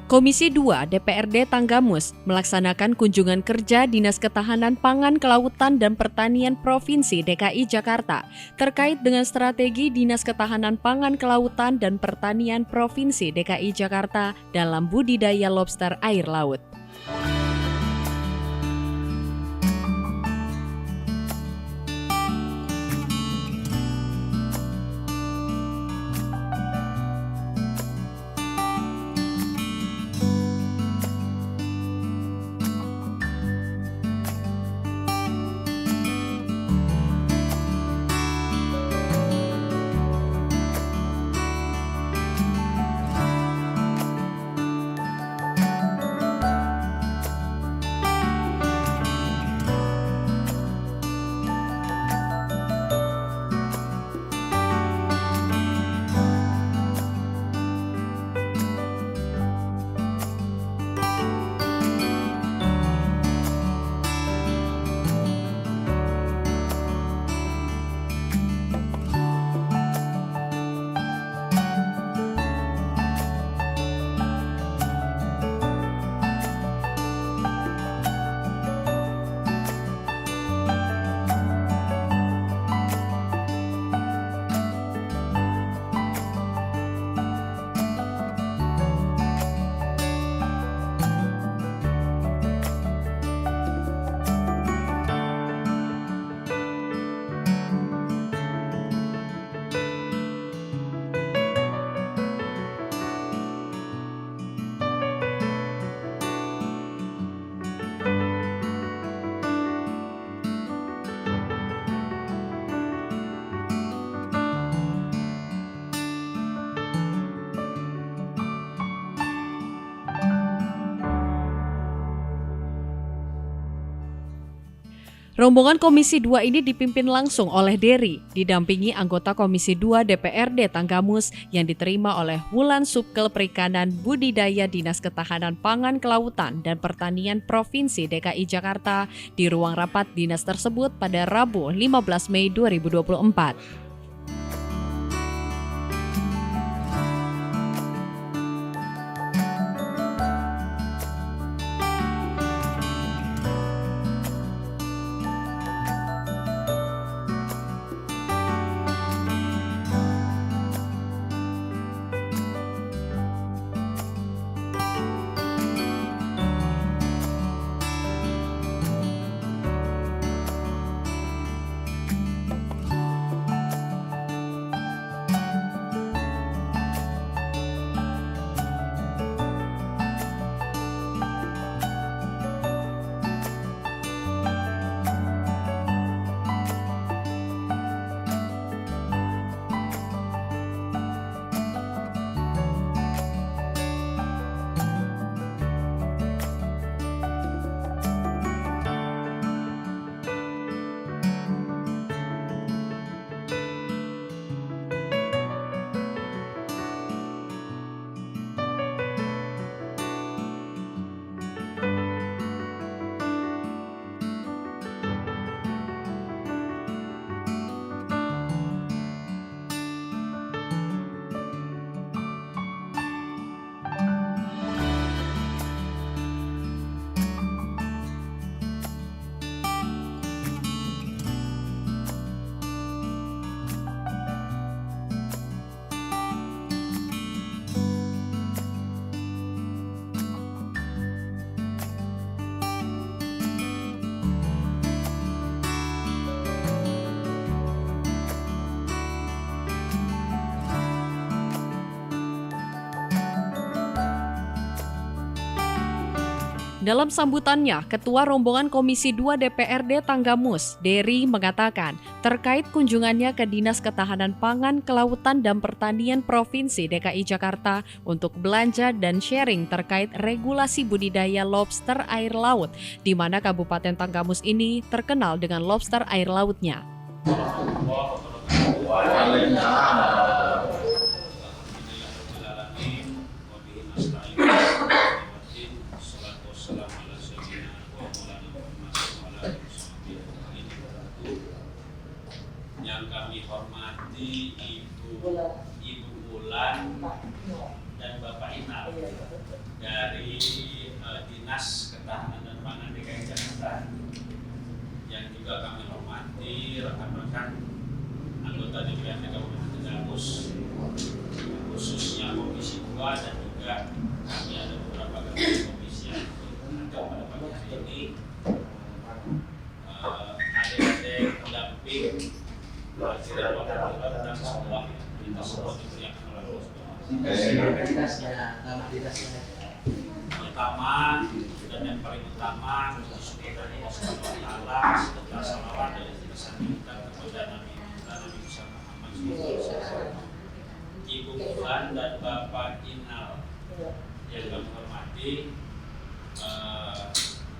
Komisi 2 DPRD Tanggamus melaksanakan kunjungan kerja Dinas Ketahanan Pangan, Kelautan, dan Pertanian Provinsi DKI Jakarta terkait dengan strategi Dinas Ketahanan Pangan, Kelautan, dan Pertanian Provinsi DKI Jakarta dalam budidaya lobster air laut. Rombongan Komisi 2 ini dipimpin langsung oleh Dery, didampingi anggota Komisi 2 DPRD Tanggamus yang diterima oleh Wulan Subkel Perikanan Budidaya Dinas Ketahanan Pangan, Kelautan, dan Pertanian Provinsi DKI Jakarta di ruang rapat dinas tersebut pada Rabu 15 Mei 2024. Dalam sambutannya, Ketua Rombongan Komisi 2 DPRD Tanggamus, Dery, mengatakan terkait kunjungannya ke Dinas Ketahanan Pangan, Kelautan, dan Pertanian Provinsi DKI Jakarta untuk belanja dan sharing terkait regulasi budidaya lobster air laut, di mana Kabupaten Tanggamus ini terkenal dengan lobster air lautnya. Yang kami hormati Ibu Wulan dan Bapak Inal dari Dinas Ketahanan dan Pangan DKI Jakarta, yang juga kami hormati rekan-rekan anggota DPRD Kabupaten Tenggamus, khususnya Komisi 2, dan juga kami ada beberapa komisi yang ada pada pagi hari ini, adik-adik pendamping pelajaran wakil dan semua kita semua dimuliakan oleh Allah Utama dan yang paling utama syukur dari Allah Subhanahu wa taala, serta salawat dan irisan kita kepada Nabi Muhammad SAW, Ibu Mulan dan Bapak Inal yang kami hormati.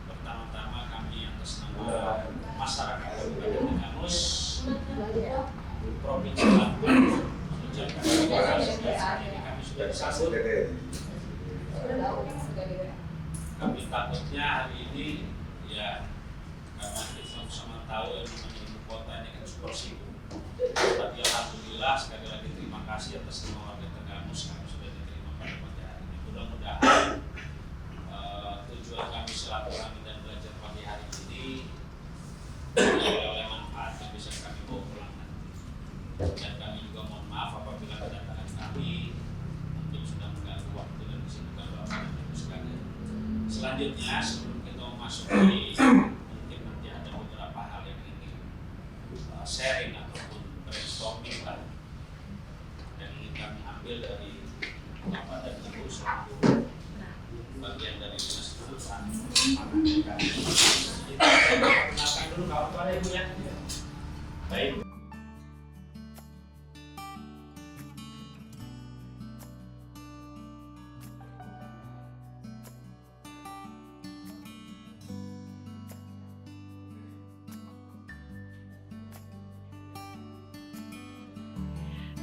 Pertama-tama kami atas nama masyarakat Kabupaten Tenggamus, Provinsi Lampung, mengucapkan terima kasih. Kami sudah disambut. Kami takutnya hari ini ya karena kita sama tahu yang namanya ibu kota ini kan super sibuk. Tapi alhamdulillah sekali lagi terima kasih atas semua warga Tenggamus, kami sudah diterima pada pagi hari ini. Mudah-mudahan tujuan kami silaturahmi dan belajar pagi hari ini oleh manfaat yang bisa kami bawa pulang nanti. Dan kami juga mohon maaf apabila kedatangan kami mungkin sudah mengganggu waktu dan kesibukan Bapak dan Ibu sekalian. Selanjutnya sebelum kita masuk di mungkin nanti ada beberapa hal yang ingin sharing ataupun brainstorming lah yang ingin kami ambil dari Bapak dan Ibu selaku bagian dari Dinas Ketahanan Pangan DKI. Kita perkenalkan dulu kawan-kawan Ibu ya. Baik.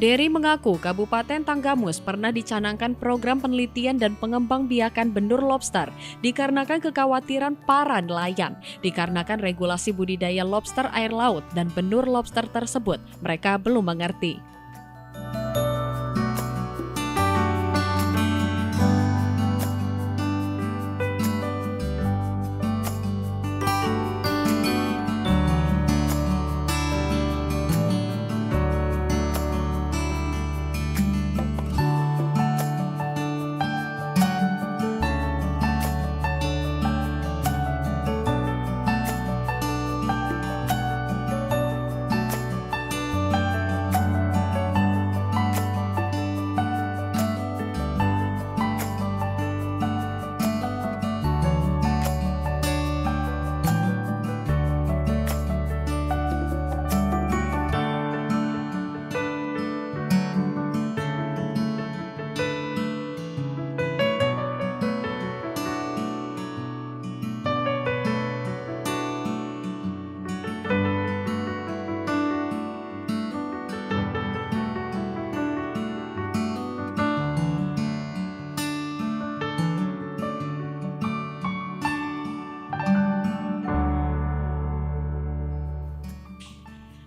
Dery mengaku Kabupaten Tanggamus pernah dicanangkan program penelitian dan pengembangbiakan benur lobster dikarenakan kekhawatiran para nelayan. Dikarenakan regulasi budidaya lobster air laut dan benur lobster tersebut mereka belum mengerti.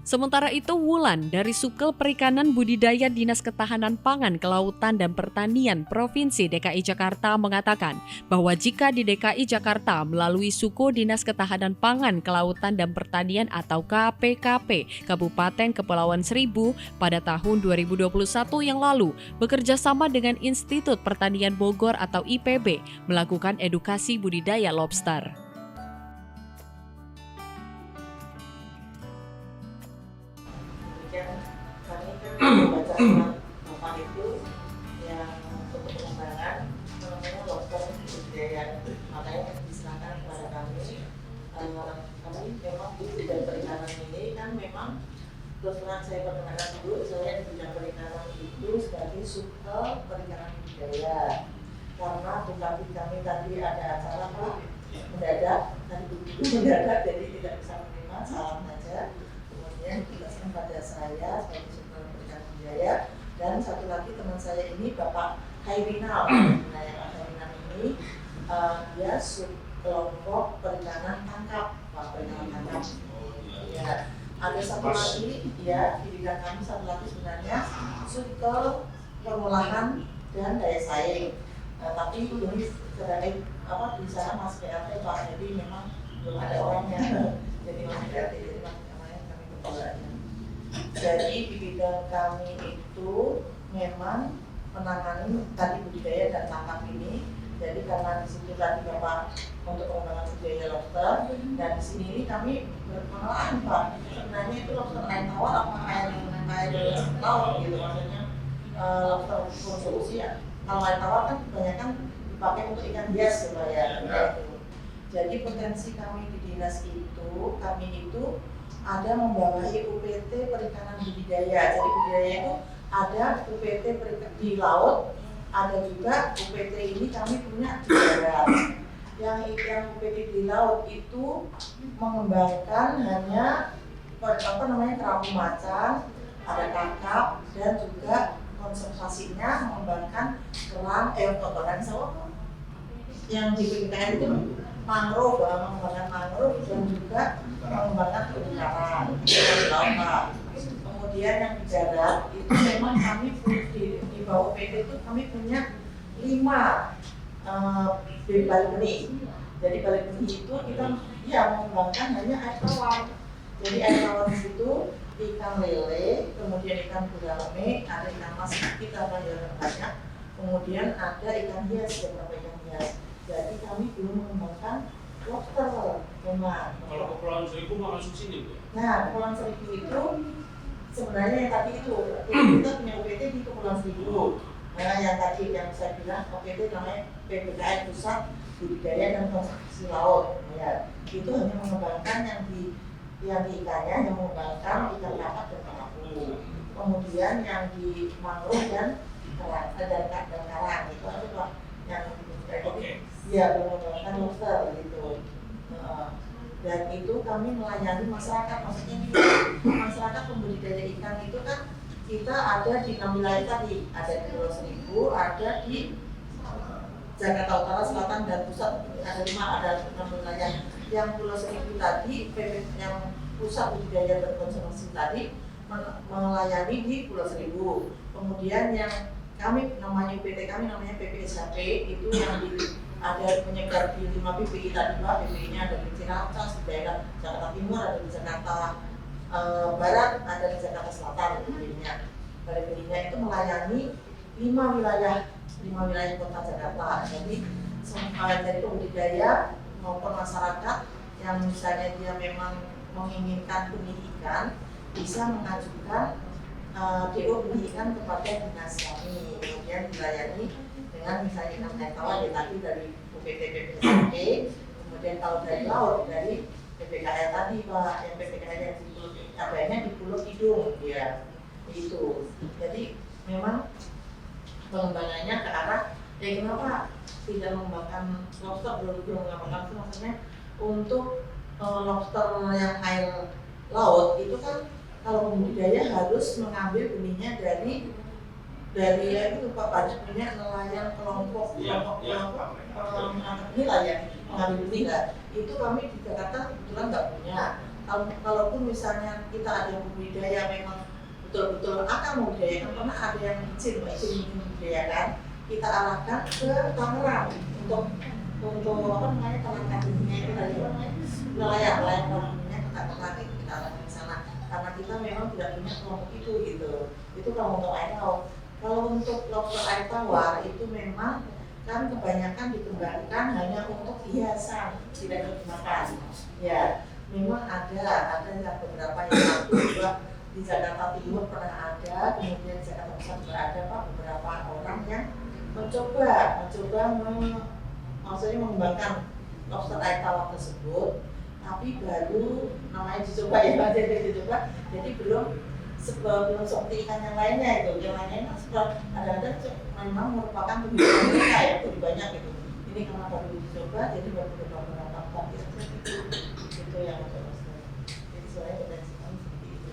Sementara itu, Wulan dari Sukel Perikanan Budidaya Dinas Ketahanan Pangan, Kelautan dan Pertanian Provinsi DKI Jakarta mengatakan bahwa jika di DKI Jakarta melalui Suku Dinas Ketahanan Pangan, Kelautan dan Pertanian atau KPKP Kabupaten Kepulauan Seribu pada tahun 2021 yang lalu bekerja sama dengan Institut Pertanian Bogor atau IPB melakukan edukasi budidaya lobster. Kami membaca surat Bapak itu yang untuk pengembangan namanya lobster budidaya, makanya diserahkan kepada kami. Kami memang di bidang perikanan ini kan memang terus terang saya perkenalkan dulu, saya di bidang perikanan itu sebagai Sukel Perikanan Budidaya. Karena tetapi kami tadi ada acara Pak mendadak, tadi begitu mendadak jadi tidak bisa menerima, salam saja. Kemudian dijelaskan pada saya sebagai Sukel Perikanan Budidaya, dan satu lagi teman saya ini Bapak Khairinal. Nah, yang Khairinal ini dia kelompok perikanan tangkap, Pak, perikanan tangkap. Ya, ada satu lagi ya di bidang kami, satu lagi sebenarnya Sukel pengolahan dan daya saing. Tapi ini sebagai di sana Mas PLT Pak, jadi memang belum ada orangnya. Jadi Mas PLT, jadi Mas namanya kami ketuanya. Jadi di bidang kami itu memang menangani tadi budidaya dan tangkap ini. Jadi karena di situ tadi Bapak untuk pengembangan budidaya lobster, dan di sini ini kami berpengenalan Pak. Sebenarnya itu lobster air tawar apa air laut gitu, maksudnya lobster konsumsi ya. Kalau air tawar kan kebanyakan dipakai untuk ikan hias ya Pak ya. Jadi potensi kami di dinas itu, kami itu ada membawahi UPT perikanan budidaya. Jadi budidaya itu ada UPT di laut, ada juga UPT ini kami punya di darat. Yang UPT di laut itu mengembangkan hanya kerapu macan, ada kakap, dan juga konservasinya mengembangkan kotoran sawah. Yang di PPKN itu mangrove, mengembangkan mangrove dan juga mengembangkan terumbu karang di laut. Kemudian yang di darat itu memang kami di bawah UPT itu kami punya 5 balik benih. Jadi balik benih itu kita mengembangkan hanya air tawar. Jadi air tawar itu ikan lele, kemudian ikan gurame, ada ikan mas kita banyak, kemudian ada ikan hias, beberapa ikan hias. Jadi kami belum mengembangkan lobster memang. Kalau Kepulauan Seribu mau masuk sini Bu? Nah, Kepulauan Seribu itu sebenarnya yang tadi itu kita punya UPT di Kepulauan Seribu. Nah, yang tadi yang saya bilang UPT namanya PPKN Pusat Budidaya dan Konservasi Laut. Ya, itu hanya mengembangkan yang di ikannya, yang mengembangkan ikan kakap dan kerapu. Kemudian yang di mangrove dan karang itu apa yang mengembangkan lobster gitu. Dan itu kami melayani masyarakat, maksudnya masyarakat pembudidaya ikan itu kan kita ada di 6 wilayah tadi, ada di Pulau Seribu, ada di Jakarta Utara, Selatan, dan Pusat, ada 6 wilayah. Yang Pulau Seribu tadi, yang Pusat Budidaya dan Konservasi tadi melayani di Pulau Seribu. Kemudian yang kami namanya UPT kami namanya PPSHP itu yang ada menyebar di 5 PPI tadi Pak, PPI-nya ada di Ciracas, di daerah Jakarta Timur, ada di Jakarta Barat, ada di Jakarta Selatan PPI-nya. PPI-nya itu melayani 5 wilayah kota Jakarta. Jadi dari pembudidaya maupun masyarakat yang misalnya dia memang menginginkan benih ikan bisa mengajukan DO benih ikan kepada dinas kami, kemudian dilayani dengan misalnya ikan air tawar tadi dari UPT PPSHP, kemudian kalau dari laut dari PPKL tadi Pak, yang PPKL yang di Pulau cabainya di Pulau Kidung ya itu. Jadi memang pengembangannya ke arah kenapa tidak mengembangkan lobster, belum mengembangkan itu maksudnya untuk lobster yang air laut itu kan kalau pembudidaya harus mengambil benihnya dari itu Pak Pajak punya nelayan kelompok ini lah ya, mengambil benih lah. Itu kami di Jakarta kebetulan nggak punya. Kalaupun misalnya kita ada budidaya memang betul-betul akan membudidayakan, karena ada yang izin membudidayakan, kita arahkan ke Tangerang untuk tanah kaki-nya itu tadi nelayan kelompoknya kita arahkan ke sana. Karena kita memang tidak punya kelompok itu gitu. Itu kalau untuk air laut. Kalau untuk lobster air tawar itu memang kan kebanyakan dikembangkan hanya untuk hiasan, tidak dimakan. Ya, memang ada yang beberapa yang satu juga di Jakarta Timur pernah ada, kemudian di Jakarta Pusat juga ada Pak, beberapa orang yang mencoba maksudnya mengembangkan lobster air tawar tersebut, tapi baru namanya dicoba ya Pak, jadi belum seperti ikan yang lainnya itu. Yang lainnya ada memang merupakan pembudidaya mereka ya, lebih banyak itu. Ini karena baru dicoba, jadi baru beberapa tempat itu yang untuk lobster. Jadi sebenarnya potensi kami seperti itu.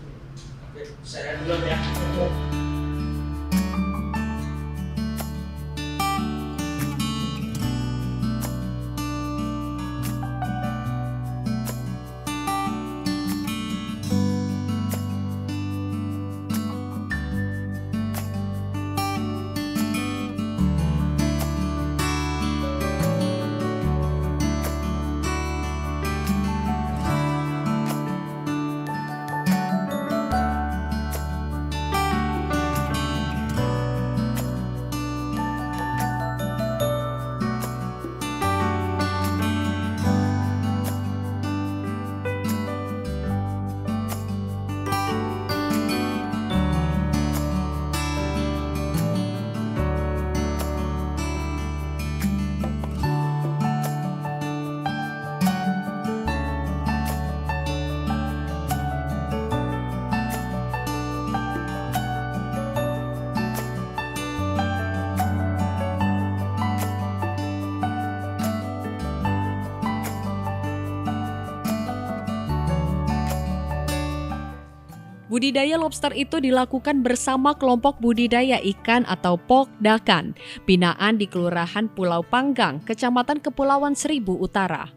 Oke, saya duluan ya. Budidaya lobster itu dilakukan bersama kelompok budidaya ikan atau Pokdakan, binaan di Kelurahan Pulau Panggang, Kecamatan Kepulauan Seribu Utara.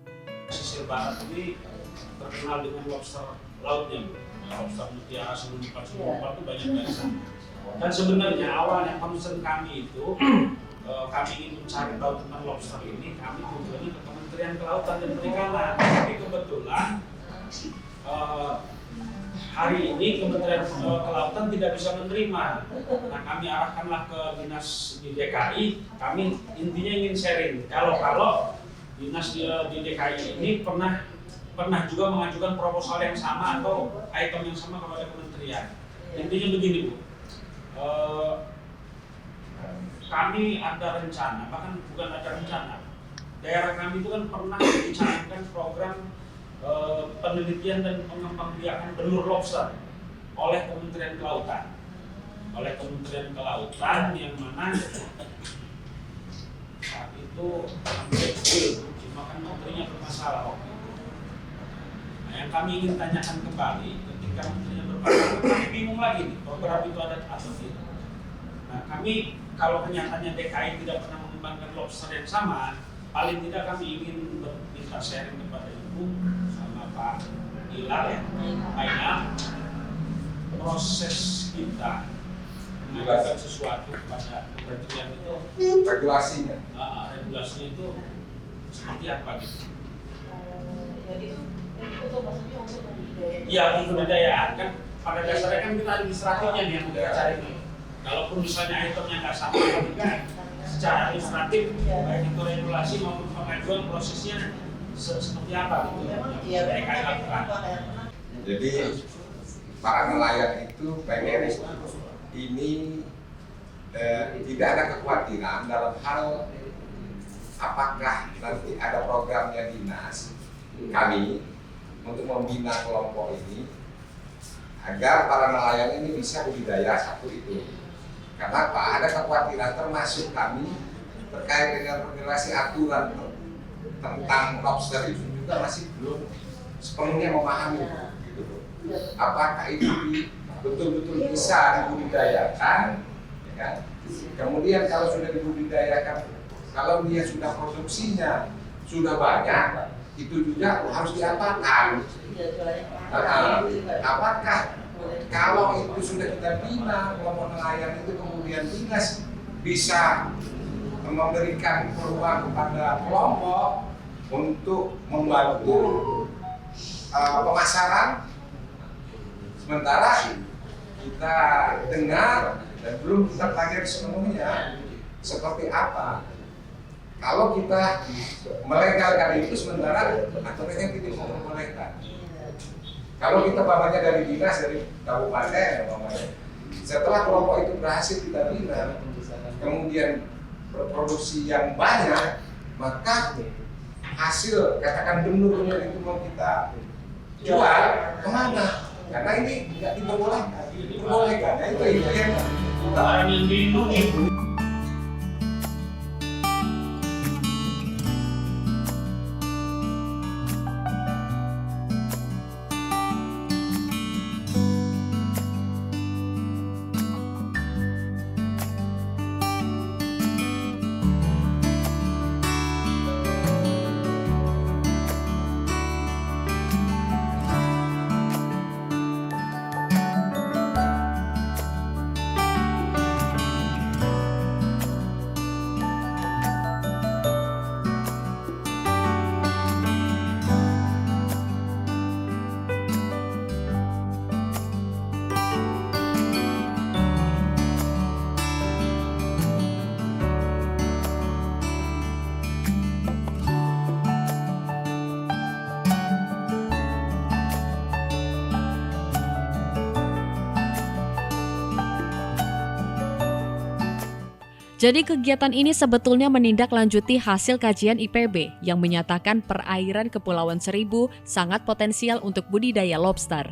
Pesisir barat ini terkenal dengan lobster lautnya, Bu. Lobster mutiara, selumpat itu banyak banget. Dan sebenarnya awalnya concern kami itu, kami ingin mencari tahu tentang lobster ini, kami tujuannya ke Kementerian Kelautan dan Perikanan. Tapi kebetulan hari ini Kementerian Kelautan tidak bisa menerima. Nah, kami arahkanlah ke dinas di DKI. Kami intinya ingin sharing. Kalau dinas di DKI ini pernah juga mengajukan proposal yang sama atau item yang sama kepada kementerian. Intinya begini, Bu. Kami ada rencana, bahkan bukan ada rencana. Daerah kami itu kan pernah mencanangkan program penelitian dan pengembangbiakan benur lobster oleh Kementerian Kelautan. Yang mana saat itu hampir full, cuma kan menterinya bermasalah waktu itu. Nah, yang kami ingin tanyakan kembali ketika menterinya bermasalah, kami bingung lagi nih program itu ada atau tidak. Nah, kami kalau kenyataannya DKI tidak pernah mengembangkan lobster yang sama, paling tidak kami ingin minta sharing kepada Ibu sama Pak Ilal ya, Pak, proses kita mengajukan sesuatu kepada kementerian itu, regulasinya itu seperti apa gitu? Jadi itu maksudnya untuk budidaya. Iya, untuk budidayaan kan pada dasarnya kan kita administratifnya nih yang kita cari nih. Kalaupun misalnya itemnya nggak sama, tapi kan secara administratif baik itu regulasi maupun pengajuan prosesnya seperti apa gitu yang DKI lakukan. Jadi para nelayan itu pengen ini tidak ada kekhawatiran dalam hal apakah nanti ada programnya dinas kami untuk membina kelompok ini agar para nelayan ini bisa budidaya satu itu. Kenapa? Ada kekhawatiran termasuk kami terkait dengan regulasi aturan tentang lobster itu juga masih belum sepenuhnya memahami gitu. Apakah itu betul-betul bisa dibudidayakan, ya kan? Kemudian kalau sudah dibudidayakan, kalau dia sudah produksinya sudah banyak, itu juga harus diapakan. Apakah kalau itu sudah kita bina kelompok nelayan itu kemudian dinas bisa memberikan peluang kepada kelompok untuk membantu pemasaran, sementara kita dengar dan belum kita pelajari sepenuhnya seperti apa kalau kita melegalkan itu sementara aturannya tidak membolehkan. Kalau kita bapaknya dari dinas, dari kabupaten, setelah kelompok itu berhasil kita bina, kemudian berproduksi yang banyak, maka hasil katakan benur itu mau kita jual kemana? Karena ini tidak diperbolehkan. Ya, itu yang Barang yang dilindungi. Jadi kegiatan ini sebetulnya menindaklanjuti hasil kajian IPB yang menyatakan perairan Kepulauan Seribu sangat potensial untuk budidaya lobster.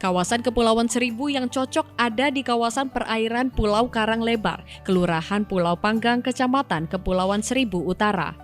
Kawasan Kepulauan Seribu yang cocok ada di kawasan perairan Pulau Karanglebar, Kelurahan Pulau Panggang, Kecamatan Kepulauan Seribu Utara.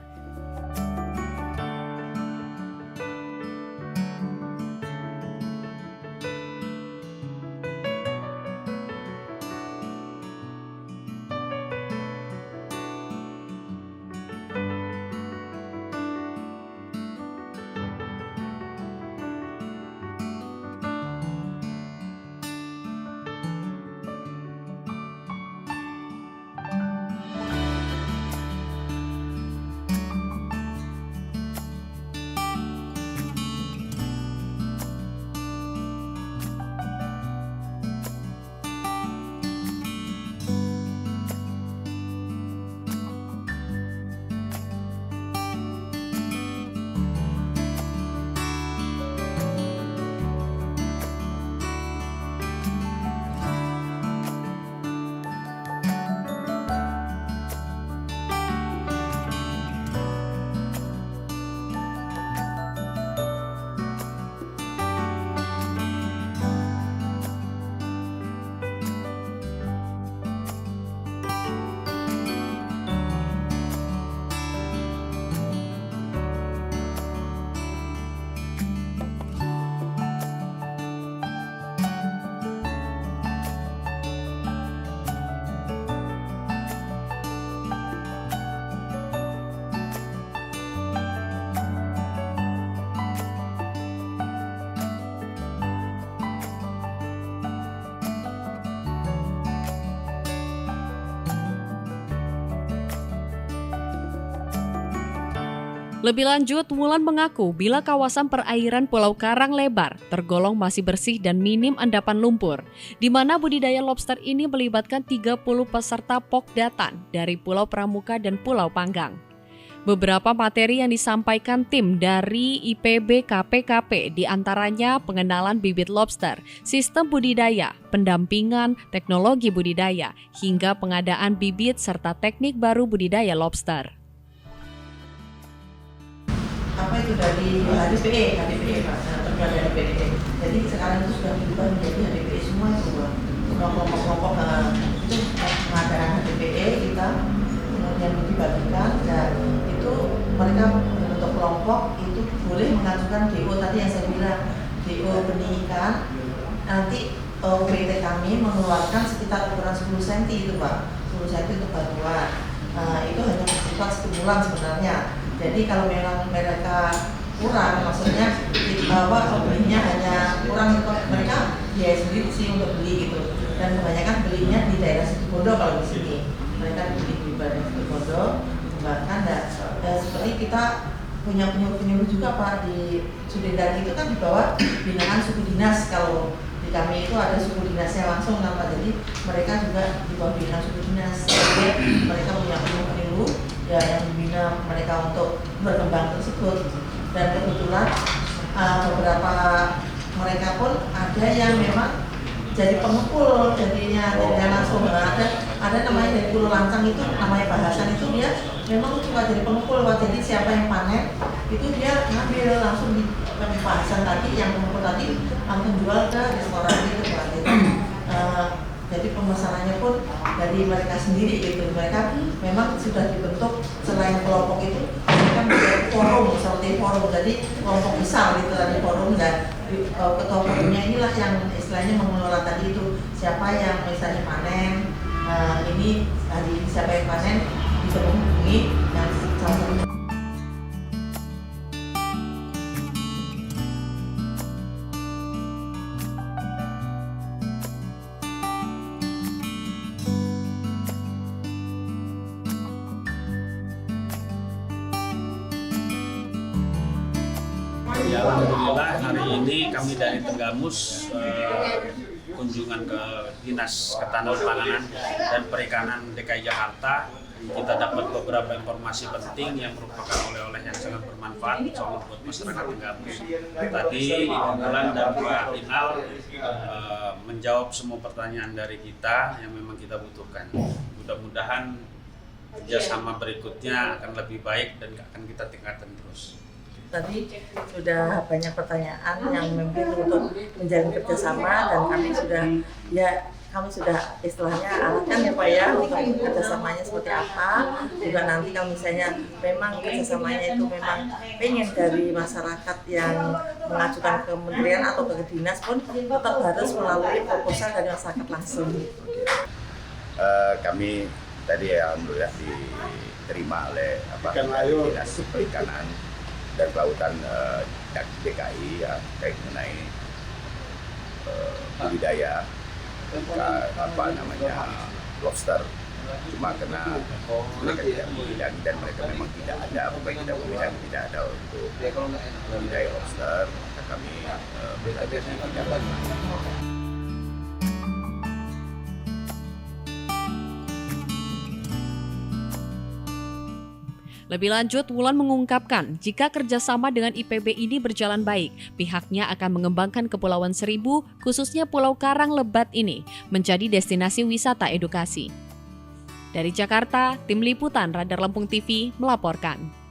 Lebih lanjut, Wulan mengaku bila kawasan perairan Pulau Karanglebar tergolong masih bersih dan minim endapan lumpur, di mana budidaya lobster ini melibatkan 30 peserta Pokdatan dari Pulau Pramuka dan Pulau Panggang. Beberapa materi yang disampaikan tim dari IPB KPKP diantaranya pengenalan bibit lobster, sistem budidaya, pendampingan, teknologi budidaya, hingga pengadaan bibit serta teknik baru budidaya lobster. Apa itu dari HDPE Pak, terbuat dari HDPE. Jadi sekarang itu sudah berubah menjadi HDPE semua kelompok-kelompok itu pengadaan HDPE kita kemudian dibagikan dan itu mereka bentuk kelompok itu boleh mengajukan DO tadi yang saya bilang DO benih ikan. Nanti UPT kami mengeluarkan sekitar ukuran 10 cm itu Pak, 10 cm untuk bantuan. Itu hanya bersifat stimulan sebenarnya. Jadi kalau memang mereka kurang, maksudnya bahwa belinya hanya kurang, mereka biaya sendiri sih untuk beli gitu. Dan kebanyakan belinya di daerah Situbondo kalau di sini. Mereka beli di daerah Situbondo, bahkan dan seperti kita punya penyuluh juga Pak di Sudendang itu kan di bawah binaan suku dinas. Kalau di kami itu ada suku dinasnya langsung kan Pak. Jadi mereka juga di bawah binaan suku dinas. Jadi mereka punya penyuluh ya yang membina mereka untuk berkembang tersebut. Dan kebetulan beberapa mereka pun ada yang memang jadi pengepul jadinya langsung ada namanya dari Pulau Lancang itu namanya bahasan itu dia memang suka jadi pengepul. Jadi siapa yang panen itu dia ngambil langsung di bahasan tadi yang pengepul tadi langsung jual ke restoran gitu Pak. Jadi pemesanannya pun dari mereka sendiri gitu. Mereka memang sudah dibentuk selain kelompok itu mereka menjadi forum seperti forum. Jadi kelompok besar gitu tadi forum dan ketua forumnya inilah yang istilahnya mengelola tadi itu siapa yang misalnya panen ini tadi siapa yang panen bisa menghubungi dan salah satu. Ya, alhamdulillah hari ini kami dari Tenggamus kunjungan ke Dinas Ketahanan Pangan dan Perikanan DKI Jakarta. Kita dapat beberapa informasi penting yang merupakan oleh-oleh yang sangat bermanfaat insya buat masyarakat Tenggamus. Tadi Ibu Wulan dan Pak Inal menjawab semua pertanyaan dari kita yang memang kita butuhkan. Mudah-mudahan kerjasama berikutnya akan lebih baik dan akan kita tingkatkan terus. tadi sudah banyak pertanyaan yang mungkin untuk menjalin kerjasama, dan kami sudah istilahnya arahkan ya Pak ya untuk kerjasamanya seperti apa. Juga nanti kalau misalnya memang kerjasamanya itu memang pengen dari masyarakat yang mengajukan ke kementerian atau ke dinas pun tetap harus melalui proposal dari masyarakat langsung. Kami tadi alhamdulillah diterima oleh Dinas Perikanan dan Kelautan DKI ya, terkait mengenai budidaya lobster. Cuma karena mereka tidak membidangi dan mereka memang tidak ada, bukan tidak membidangi, tidak ada untuk budidaya lobster, maka kami berada di bidang. Lebih lanjut, Wulan mengungkapkan jika kerjasama dengan IPB ini berjalan baik, pihaknya akan mengembangkan Kepulauan Seribu, khususnya Pulau Karang Lebat ini, menjadi destinasi wisata edukasi. Dari Jakarta, Tim Liputan Radar Lampung TV melaporkan.